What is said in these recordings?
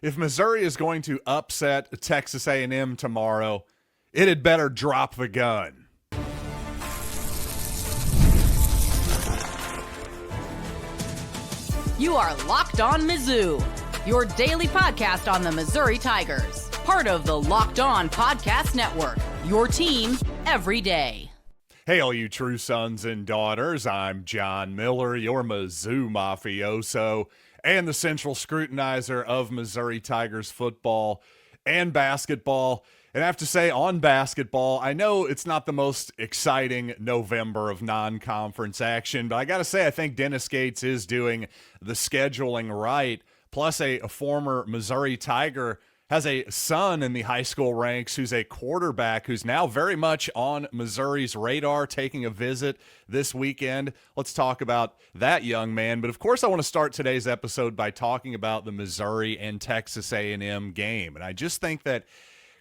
If Missouri is going to upset Texas A&M tomorrow, it had better drop the gun. You are Locked On Mizzou, your daily podcast on the Missouri Tigers. Part of the Locked On Podcast Network, your team every day. Hey, all you true sons and daughters, I'm John Miller, your Mizzou mafioso, and the central scrutinizer of Missouri Tigers football and basketball. And I have to say, on basketball, I know it's not the most exciting November of non-conference action, but I got to say, I think Dennis Gates is doing the scheduling right. Plus, a former Missouri Tiger has a son in the high school ranks who's a quarterback who's now very much on Missouri's radar, taking a visit this weekend. Let's talk about that young man. But of course, I want to start today's episode by talking about the Missouri and Texas A&M game. And I just think that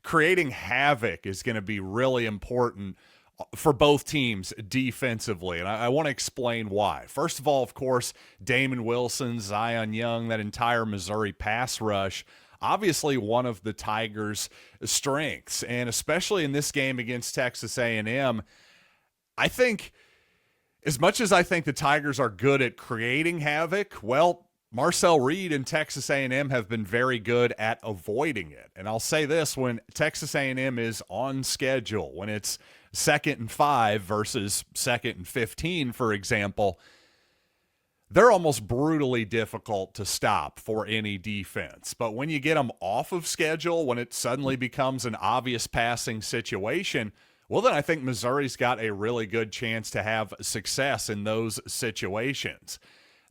creating havoc is going to be really important for both teams defensively, and I want to explain why. First of all, of course, Damon Wilson, Zion Young, that entire Missouri pass rush, obviously one of the Tigers' strengths, and especially in this game against Texas A&M, I think as much as I think the Tigers are good at creating havoc, well, Marcel Reed and Texas A&M have been very good at avoiding it. And I'll say this, when Texas A&M is on schedule, when it's 2nd and 5 versus 2nd and 15, for example, they're almost brutally difficult to stop for any defense. But when you get them off of schedule, when it suddenly becomes an obvious passing situation, well, then I think Missouri's got a really good chance to have success in those situations.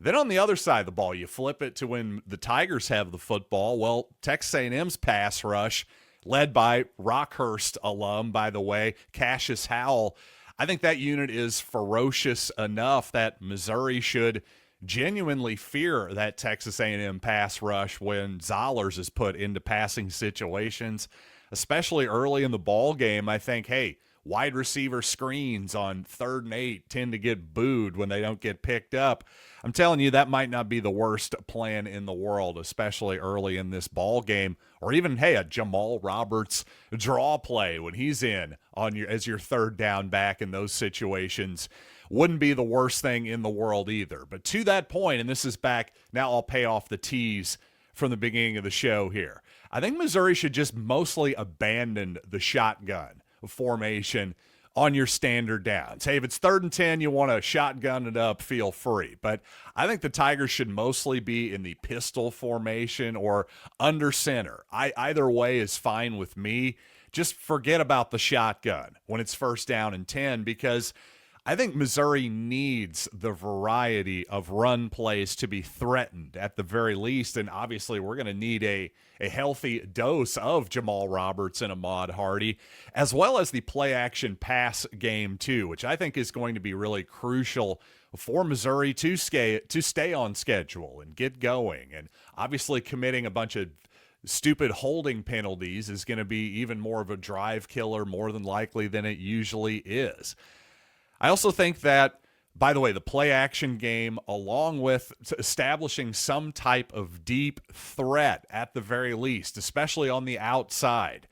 Then on the other side of the ball, you flip it to when the Tigers have the football. Well, Texas A&M's pass rush, led by Rockhurst alum, by the way, Cassius Howell, I think that unit is ferocious enough that Missouri should genuinely fear that Texas A&M pass rush when Zollers is put into passing situations, especially early in the ball game. I think, hey, wide receiver screens on 3rd and 8 tend to get booed when they don't get picked up. I'm telling you, that might not be the worst plan in the world, especially early in this ball game. Or even, hey, a Jamal Roberts draw play when he's in on as your 3rd down back in those situations wouldn't be the worst thing in the world either. But to that point, and this is back, now I'll pay off the tease from the beginning of the show here. I think Missouri should just mostly abandon the shotgun formation on your standard downs. Hey, if it's 3rd and 10, you want to shotgun it up, feel free. But I think the Tigers should mostly be in the pistol formation or under center. Either way is fine with me. Just forget about the shotgun when it's 1st down and 10, because I think Missouri needs the variety of run plays to be threatened at the very least. And obviously we're going to need a healthy dose of Jamal Roberts and Ahmad Hardy, as well as the play action pass game too, which I think is going to be really crucial for Missouri to stay on schedule and get going. And obviously committing a bunch of stupid holding penalties is going to be even more of a drive killer, more than likely, than it usually is. I also think that, by the way, the play action game, along with establishing some type of deep threat at the very least, especially on the outside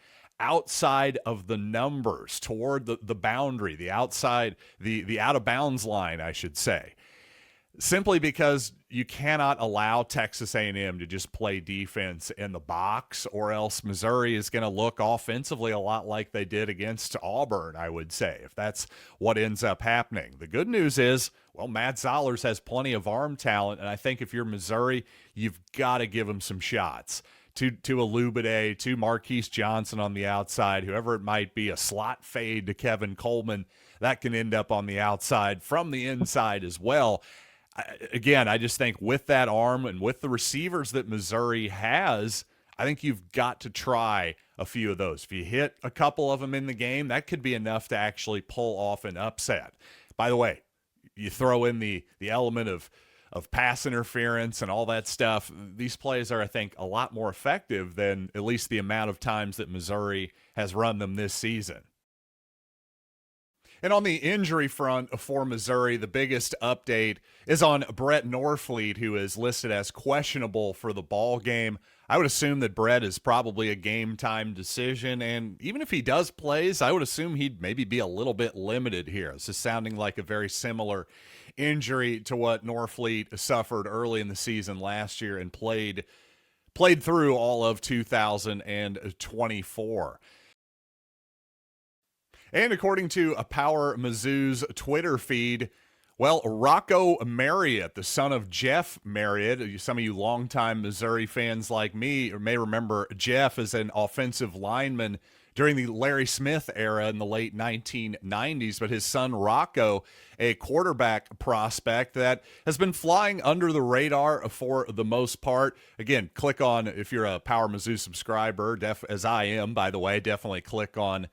of the numbers toward the boundary, the outside, the out of bounds line, I should say. Simply because you cannot allow Texas A&M to just play defense in the box, or else Missouri is going to look offensively a lot like they did against Auburn, I would say, if that's what ends up happening. The good news is, well, Matt Zollers has plenty of arm talent, and I think if you're Missouri, you've got to give him some shots. To Alubade, to Marquise Johnson on the outside, whoever it might be, a slot fade to Kevin Coleman, that can end up on the outside from the inside as well. Again, I just think with that arm and with the receivers that Missouri has, I think you've got to try a few of those. If you hit a couple of them in the game, that could be enough to actually pull off an upset. By the way, you throw in the element of pass interference and all that stuff, these plays are, I think, a lot more effective than at least the amount of times that Missouri has run them this season. And on the injury front for Missouri, the biggest update is on Brett Norfleet, who is listed as questionable for the ball game. I would assume that Brett is probably a game time decision, and even if he does plays, I would assume he'd maybe be a little bit limited here. This is sounding like a very similar injury to what Norfleet suffered early in the season last year and played through all of 2024. And according to a Power Mizzou's Twitter feed, well, Rocco Marriott, the son of Jeff Marriott, some of you longtime Missouri fans like me may remember Jeff as an offensive lineman during the Larry Smith era in the late 1990s, but his son Rocco, a quarterback prospect that has been flying under the radar for the most part. Again, click on, if you're a Power Mizzou subscriber, as I am, by the way, definitely click on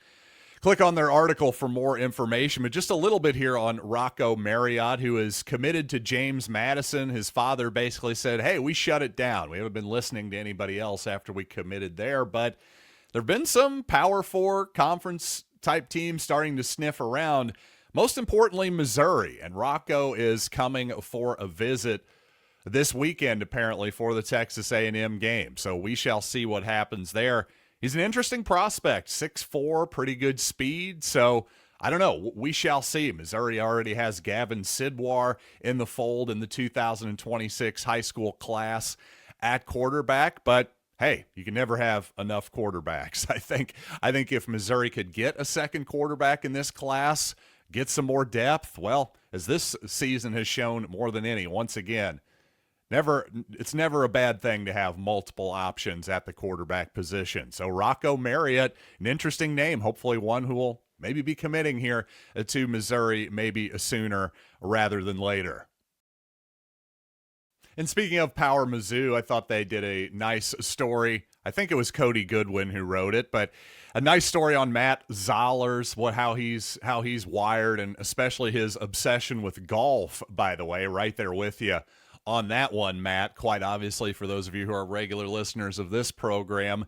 their article for more information. But just a little bit here on Rocco Marriott, who is committed to James Madison. His father basically said, hey, we shut it down. We haven't been listening to anybody else after we committed there. But there have been some Power 4 conference type teams starting to sniff around, most importantly, Missouri. And Rocco is coming for a visit this weekend, apparently, for the Texas A&M game. So we shall see what happens there. He's an interesting prospect, 6'4", pretty good speed. So I don't know. We shall see. Missouri already has Gavin Sidwar in the fold in the 2026 high school class at quarterback. But hey, you can never have enough quarterbacks. I think if Missouri could get a second quarterback in this class, get some more depth, well, as this season has shown more than any, once again, it's never a bad thing to have multiple options at the quarterback position. So Rocco Marriott, an interesting name, hopefully one who will maybe be committing here to Missouri maybe sooner rather than later. And speaking of Power Mizzou, I thought they did a nice story. I think it was Cody Goodwin who wrote it, but a nice story on Matt Zollers, how he's wired, and especially his obsession with golf, by the way, right there with you on that one, Matt, quite obviously for those of you who are regular listeners of this program.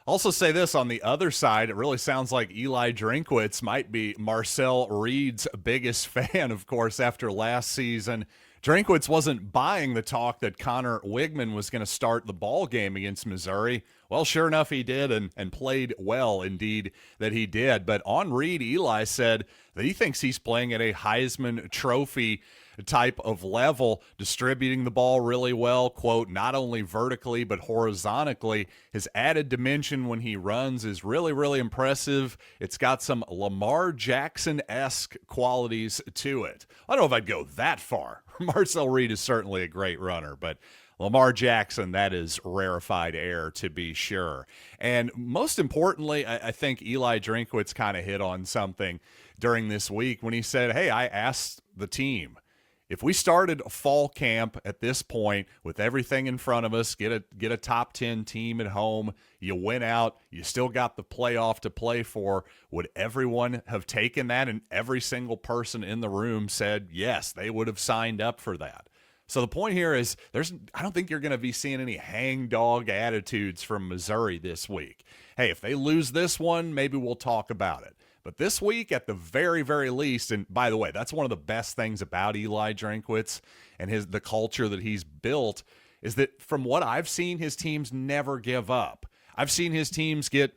Also say this, on the other side, it really sounds like Eli Drinkwitz might be Marcel Reed's biggest fan, of course, after last season. Drinkwitz wasn't buying the talk that Connor Wigman was going to start the ball game against Missouri. Well, sure enough, he did, and played well, indeed, that he did. But on Reed, Eli said that he thinks he's playing at a Heisman Trophy type of level, distributing the ball really well, quote, not only vertically but horizontally. His added dimension when he runs is really, really impressive. It's got some Lamar Jackson-esque qualities to it. I don't know if I'd go that far. Marcel Reed is certainly a great runner, but Lamar Jackson, that is rarefied air to be sure. And most importantly, I think Eli Drinkwitz kind of hit on something during this week when he said, hey, I asked the team, if we started a fall camp at this point with everything in front of us, get a top 10 team at home, you went out, you still got the playoff to play for, would everyone have taken that? And every single person in the room said yes, they would have signed up for that. So the point here is I don't think you're going to be seeing any hangdog attitudes from Missouri this week. Hey, if they lose this one, maybe we'll talk about it. But this week, at the very, very least, and by the way, that's one of the best things about Eli Drinkwitz and the culture that he's built, is that from what I've seen, his teams never give up. I've seen his teams get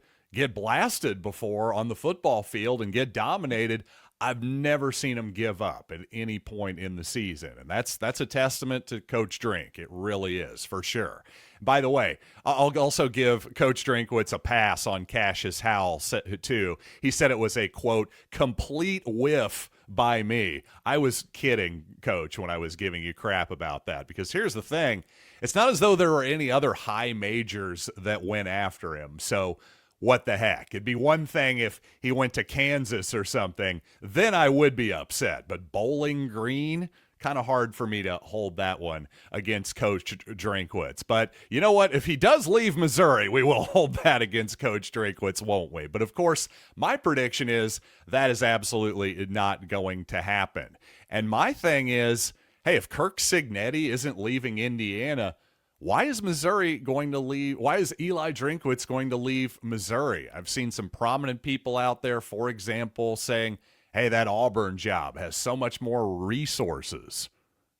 blasted before on the football field and get dominated. I've never seen him give up at any point in the season, and that's a testament to Coach Drink. It really is, for sure. By the way, I'll also give Coach Drinkwitz a pass on Cassius Howell, too. He said it was a, quote, complete whiff by me. I was kidding, Coach, when I was giving you crap about that, because here's the thing. It's not as though there were any other high majors that went after him, so what the heck? It'd be one thing if he went to Kansas or something. Then I would be upset. But Bowling Green, kind of hard for me to hold that one against Coach Drinkwitz. But you know what? If he does leave Missouri, we will hold that against Coach Drinkwitz, won't we? But of course, my prediction is that is absolutely not going to happen. And my thing is, hey, if Kirk Cignetti isn't leaving Indiana, why is Missouri going to leave? Why is Eli Drinkwitz going to leave Missouri? I've seen some prominent people out there, for example, saying, hey, that Auburn job has so much more resources.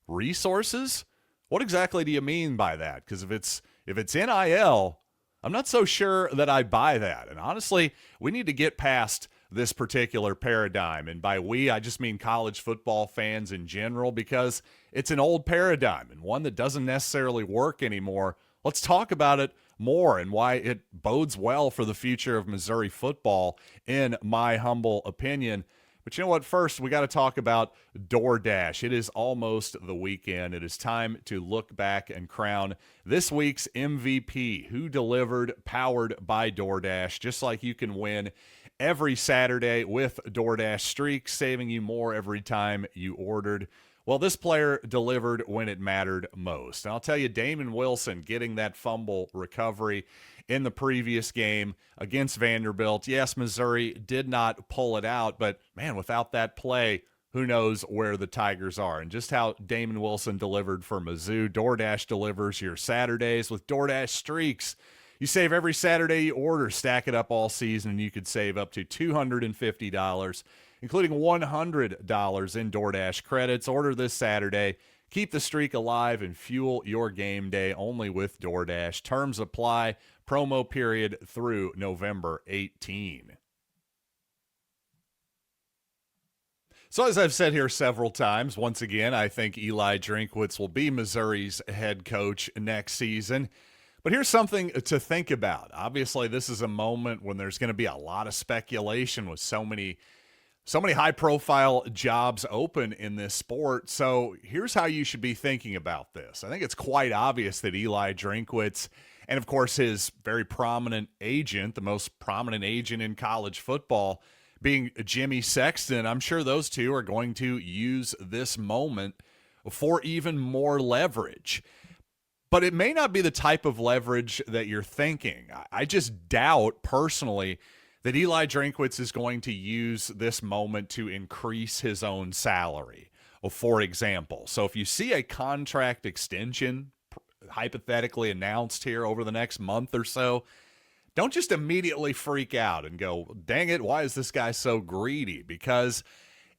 Resources? What exactly do you mean by that? Because if it's NIL, I'm not so sure that I buy that. And honestly, we need to get past this particular paradigm. And by we, I just mean college football fans in general, because it's an old paradigm and one that doesn't necessarily work anymore. Let's talk about it more and why it bodes well for the future of Missouri football, in my humble opinion. But you know what? First, we got to talk about DoorDash. It is almost the weekend. It is time to look back and crown this week's MVP, who delivered, powered by DoorDash. Just like you can win every Saturday with DoorDash Streaks, saving you more every time you ordered. Well, this player delivered when it mattered most. And I'll tell you, Damon Wilson getting that fumble recovery in the previous game against Vanderbilt. Yes, Missouri did not pull it out, but man, without that play, who knows where the Tigers are. And just how Damon Wilson delivered for Mizzou. DoorDash delivers your Saturdays with DoorDash Streaks. You save every Saturday you order, stack it up all season, and you could save up to $250, including $100 in DoorDash credits. Order this Saturday. Keep the streak alive and fuel your game day only with DoorDash. Terms apply. Promo period through November 18. So as I've said here several times, once again, I think Eli Drinkwitz will be Missouri's head coach next season. But here's something to think about. Obviously, this is a moment when there's going to be a lot of speculation with so many high-profile jobs open in this sport. So here's how you should be thinking about this. I think it's quite obvious that Eli Drinkwitz, and of course his very prominent agent, the most prominent agent in college football, being Jimmy Sexton, I'm sure those two are going to use this moment for even more leverage. But it may not be the type of leverage that you're thinking. I just doubt, personally, that Eli Drinkwitz is going to use this moment to increase his own salary, for example. So if you see a contract extension hypothetically announced here over the next month or so, don't just immediately freak out and go, dang it, why is this guy so greedy? Because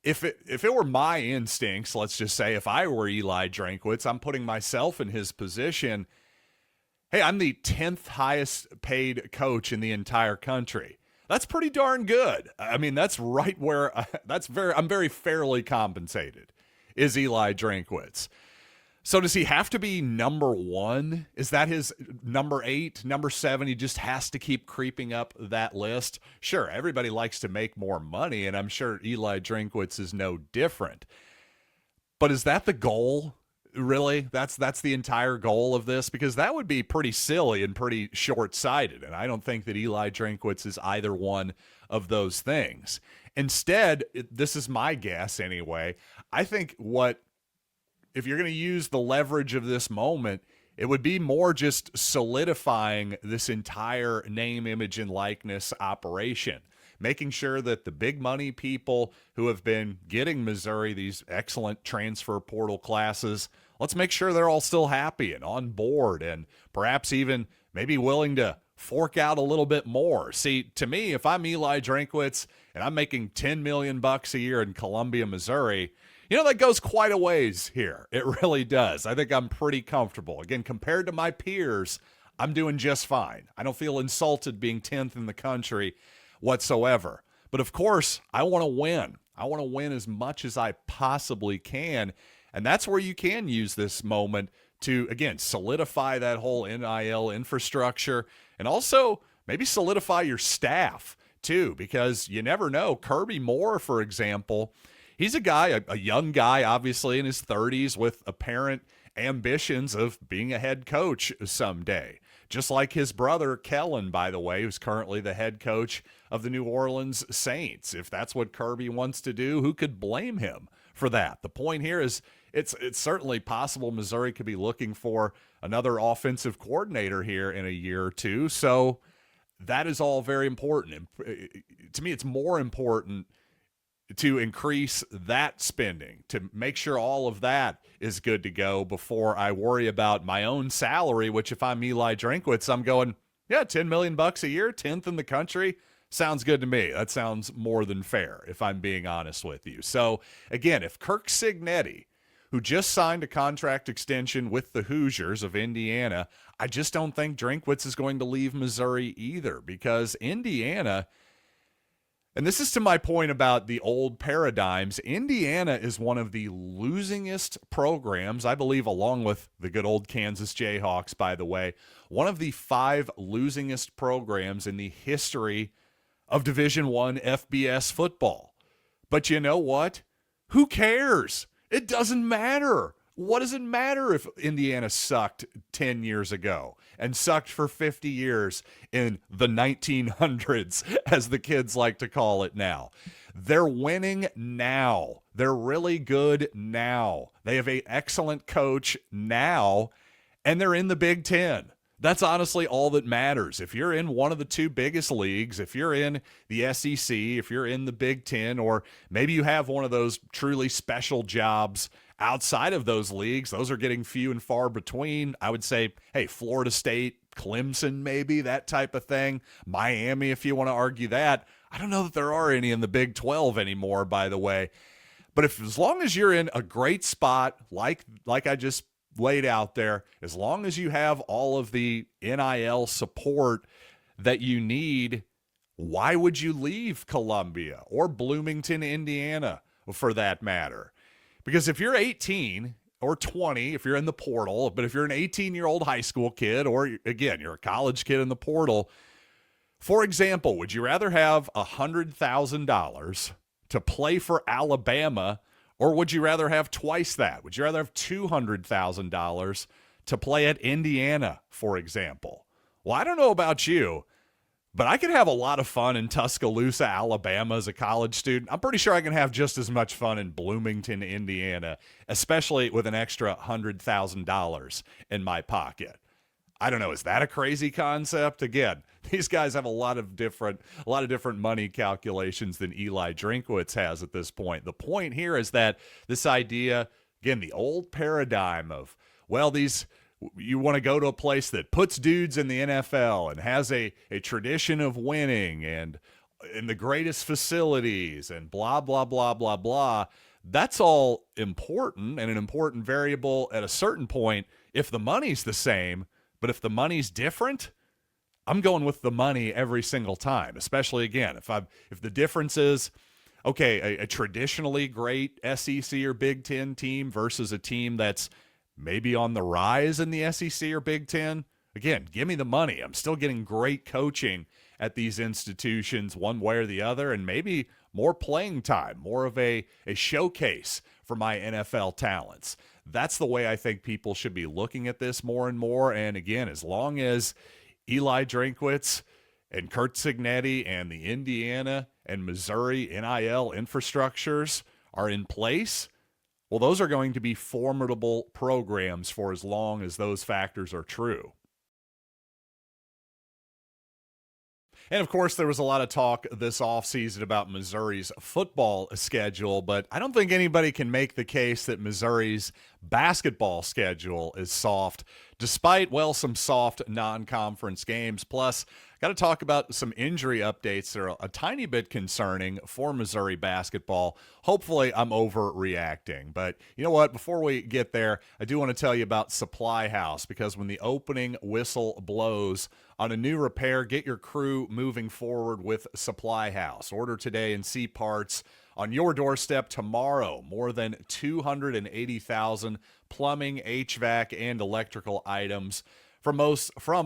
if it were my instincts, let's just say if I were Eli Drinkwitz, I'm putting myself in his position. Hey, I'm the 10th highest paid coach in the entire country. That's pretty darn good. I mean, that's right where I'm very fairly compensated, is Eli Drinkwitz. So does he have to be number one? Is that his number 8, number 7? He just has to keep creeping up that list. Sure, everybody likes to make more money, and I'm sure Eli Drinkwitz is no different. But is that the goal? Really? That's the entire goal of this? Because that would be pretty silly and pretty short-sighted, and I don't think that Eli Drinkwitz is either one of those things. Instead, this is my guess anyway, I think if you're going to use the leverage of this moment, it would be more just solidifying this entire name, image, and likeness operation, making sure that the big money people who have been getting Missouri these excellent transfer portal classes, let's make sure they're all still happy and on board and perhaps even maybe willing to fork out a little bit more. See, to me, if I'm Eli Drinkwitz and I'm making $10 million a year in Columbia, Missouri, that goes quite a ways here. It really does. I think I'm pretty comfortable. Again, compared to my peers, I'm doing just fine. I don't feel insulted being 10th in the country whatsoever. But of course, I want to win. I want to win as much as I possibly can. And that's where you can use this moment to, again, solidify that whole NIL infrastructure and also maybe solidify your staff too, because you never know. Kirby Moore, for example, he's a young guy, obviously in his 30s with apparent ambitions of being a head coach someday. Just like his brother, Kellen, by the way, who's currently the head coach of the New Orleans Saints. If that's what Kirby wants to do, who could blame him for that? The point here is it's certainly possible Missouri could be looking for another offensive coordinator here in a year or two. So that is all very important. And to me, it's more important to increase that spending, to make sure all of that is good to go before I worry about my own salary, which if I'm Eli Drinkwitz, I'm going, yeah, $10 million a year, 10th in the country. Sounds good to me. That sounds more than fair, if I'm being honest with you. So, again, if Kirk Cignetti, who just signed a contract extension with the Hoosiers of Indiana, I just don't think Drinkwitz is going to leave Missouri either, because Indiana, and this is to my point about the old paradigms, Indiana is one of the losingest programs, I believe, along with the good old Kansas Jayhawks, by the way, one of the 5 losingest programs in the history of Division I FBS football. But you know what? Who cares? It doesn't matter. What does it matter if Indiana sucked 10 years ago and sucked for 50 years in the 1900s, as the kids like to call it now? They're winning now. They're really good now. They have an excellent coach now, and they're in the Big Ten. That's honestly all that matters. If you're in one of the 2 biggest leagues, if you're in the SEC, if you're in the Big Ten, or maybe you have one of those truly special jobs outside of those leagues, those are getting few and far between. I would say, hey, Florida State, Clemson, maybe, that type of thing. Miami, if you want to argue that. I don't know that there are any in the Big 12 anymore, by the way. But as long as you're in a great spot, like I just laid out there, as long as you have all of the NIL support that you need, why would you leave Columbia or Bloomington, Indiana, for that matter? Because if you're 18 or 20, if you're in the portal, but if you're an 18-year-old high school kid, or again, you're a college kid in the portal, for example, would you rather have $100,000 to play for Alabama, or would you rather have twice that? Would you rather have $200,000 to play at Indiana, for example? Well, I don't know about you, but I could have a lot of fun in Tuscaloosa, Alabama as a college student. I'm pretty sure I can have just as much fun in Bloomington, Indiana, especially with an extra $100,000 in my pocket. I don't know. Is that a crazy concept? Again, these guys have a lot of different money calculations than Eli Drinkwitz has at this point. The point here is that this idea, again, the old paradigm of, well, you want to go to a place that puts dudes in the NFL and has a tradition of winning and in the greatest facilities and blah, blah, blah, blah, blah. That's all important and an important variable at a certain point if the money's the same. But if the money's different, I'm going with the money every single time, especially, again, if the difference is, okay, a traditionally great SEC or Big Ten team versus a team that's maybe on the rise in the SEC or Big Ten, again, give me the money. I'm still getting great coaching at these institutions one way or the other, and maybe more playing time, more of a showcase for my NFL talents. That's the way I think people should be looking at this more and more. And again, as long as Eli Drinkwitz and Kurt Cignetti and the Indiana and Missouri NIL infrastructures are in place, well, those are going to be formidable programs for as long as those factors are true. And, of course, there was a lot of talk this offseason about Missouri's football schedule, but I don't think anybody can make the case that Missouri's basketball schedule is soft, despite, well, some soft non-conference games. Plus, got to talk about some injury updates that are a tiny bit concerning for Missouri basketball. Hopefully, I'm overreacting. But you know what? Before we get there, I do want to tell you about SupplyHouse, because when the opening whistle blows on a new repair, get your crew moving forward with SupplyHouse. Order today and see parts on your doorstep tomorrow. More than 280,000 plumbing, HVAC, and electrical items from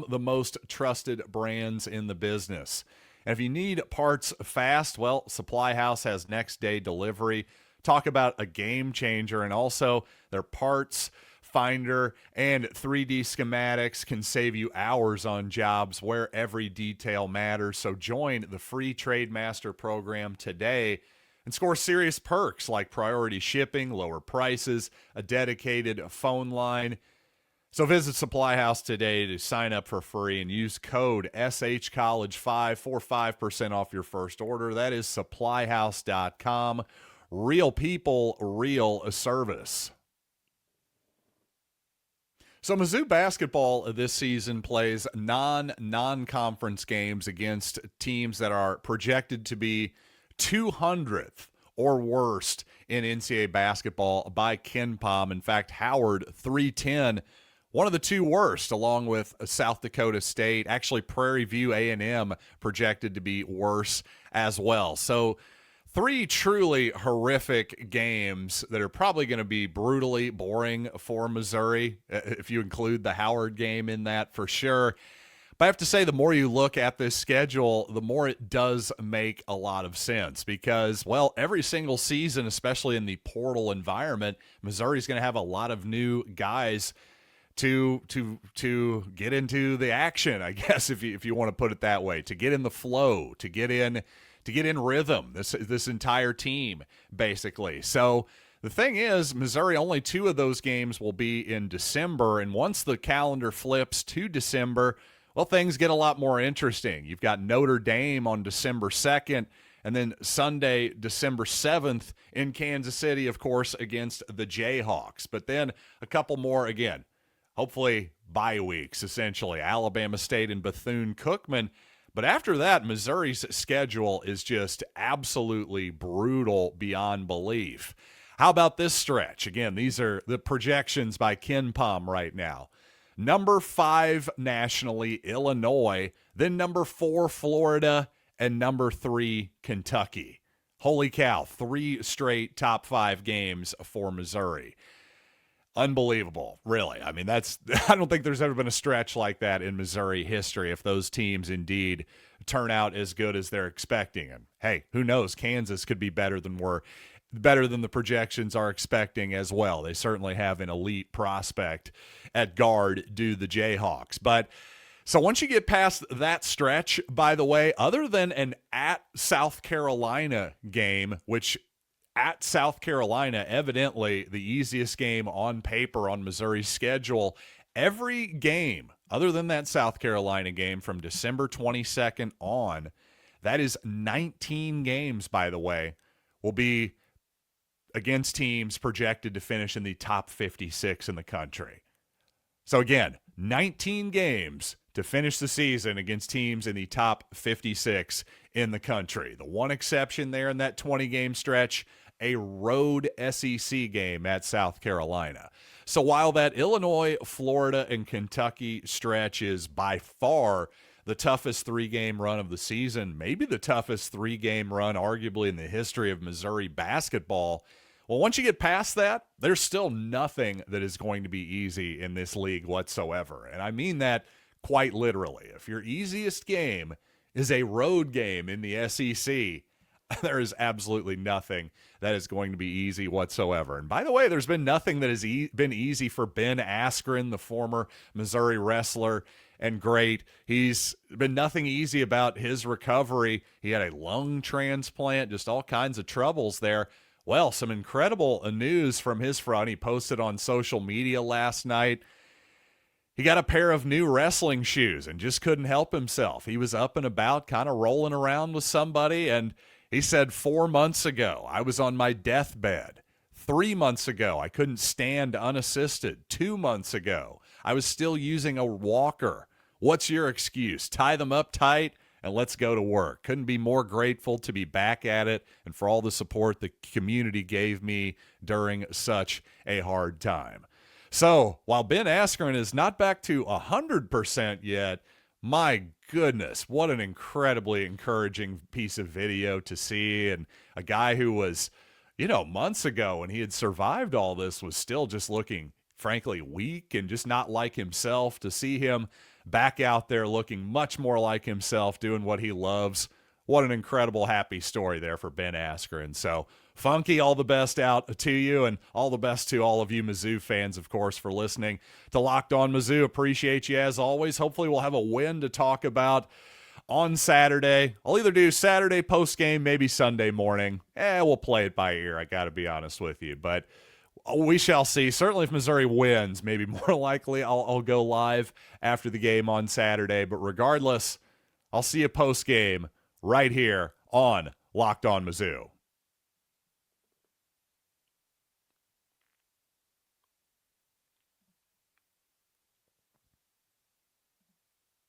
the most trusted brands in the business. And if you need parts fast, well, SupplyHouse has next day delivery. Talk about a game changer. And also their parts finder and 3D schematics can save you hours on jobs where every detail matters. So join the free Trade Master program today and score serious perks like priority shipping, lower prices, a dedicated phone line. So visit SupplyHouse today to sign up for free and use code SHCollege5 for 5% off your first order. That is supplyhouse.com. Real people, real service. So Mizzou basketball this season plays non-conference games against teams that are projected to be 200th or worst in NCAA basketball by KenPom. In fact, Howard 310, one of the two worst, along with South Dakota State. Actually, Prairie View A&M projected to be worse as well. So three truly horrific games that are probably going to be brutally boring for Missouri, if you include the Howard game in that for sure. But I have to say, the more you look at this schedule, the more it does make a lot of sense because, well, every single season, especially in the portal environment, Missouri's going to have a lot of new guys to get into the action, I guess, if you want to put it that way, to get in the flow, to get in rhythm, this entire team, basically. So the thing is, Missouri, only two of those games will be in December, and once the calendar flips to December, well, things get a lot more interesting. You've got Notre Dame on December 2nd, and then Sunday, December 7th in Kansas City, of course, against the Jayhawks. But then a couple more, again, hopefully bye weeks, essentially. Alabama State and Bethune-Cookman. But after that, Missouri's schedule is just absolutely brutal beyond belief. How about this stretch? Again, these are the projections by KenPom right now. Number 5 nationally, Illinois, then number 4, Florida, and number 3, Kentucky. Holy cow, 3 straight top 5 games for Missouri. Unbelievable, really. I mean, I don't think there's ever been a stretch like that in Missouri history if those teams indeed turn out as good as they're expecting. And hey, who knows? Kansas could be better than the projections are expecting as well. They certainly have an elite prospect at guard due to the Jayhawks. But so once you get past that stretch, by the way, other than an at South Carolina game, which at South Carolina, evidently the easiest game on paper on Missouri's schedule, every game other than that South Carolina game from December 22nd on, that is 19 games, by the way, will be against teams projected to finish in the top 56 in the country. So again, 19 games to finish the season against teams in the top 56 in the country. The one exception there in that 20-game stretch, a road SEC game at South Carolina. So while that Illinois, Florida, and Kentucky stretch is by far the toughest 3-game run of the season, maybe the toughest 3-game run arguably in the history of Missouri basketball, well, once you get past that, there's still nothing that is going to be easy in this league whatsoever. And I mean that quite literally. If your easiest game is a road game in the SEC, there is absolutely nothing that is going to be easy whatsoever. And by the way, there's been nothing that has been easy for Ben Askren, the former Missouri wrestler and great. He's been nothing easy about his recovery. He had a lung transplant, just all kinds of troubles there. Well, some incredible news from his front. He posted on social media last night. He got a pair of new wrestling shoes and just couldn't help himself. He was up and about, kind of rolling around with somebody, and he said 4 months ago, I was on my deathbed. 3 months ago, I couldn't stand unassisted. 2 months ago, I was still using a walker. What's your excuse? Tie them up tight and let's go to work. Couldn't be more grateful to be back at it and for all the support the community gave me during such a hard time. So while Ben Askren is not back to 100% yet, my goodness, what an incredibly encouraging piece of video to see. And a guy who was, months ago when he had survived all this was still just looking, frankly, weak and just not like himself. To see him back out there looking much more like himself, doing what he loves. What an incredible, happy story there for Ben Askren. So, Funky, all the best out to you, and all the best to all of you Mizzou fans, of course, for listening to Locked On Mizzou. Appreciate you as always. Hopefully we'll have a win to talk about on Saturday. I'll either do Saturday post-game, maybe Sunday morning. We'll play it by ear, I got to be honest with you. But we shall see. Certainly if Missouri wins, maybe more likely I'll go live after the game on Saturday. But regardless, I'll see you post-game right here on Locked On Mizzou.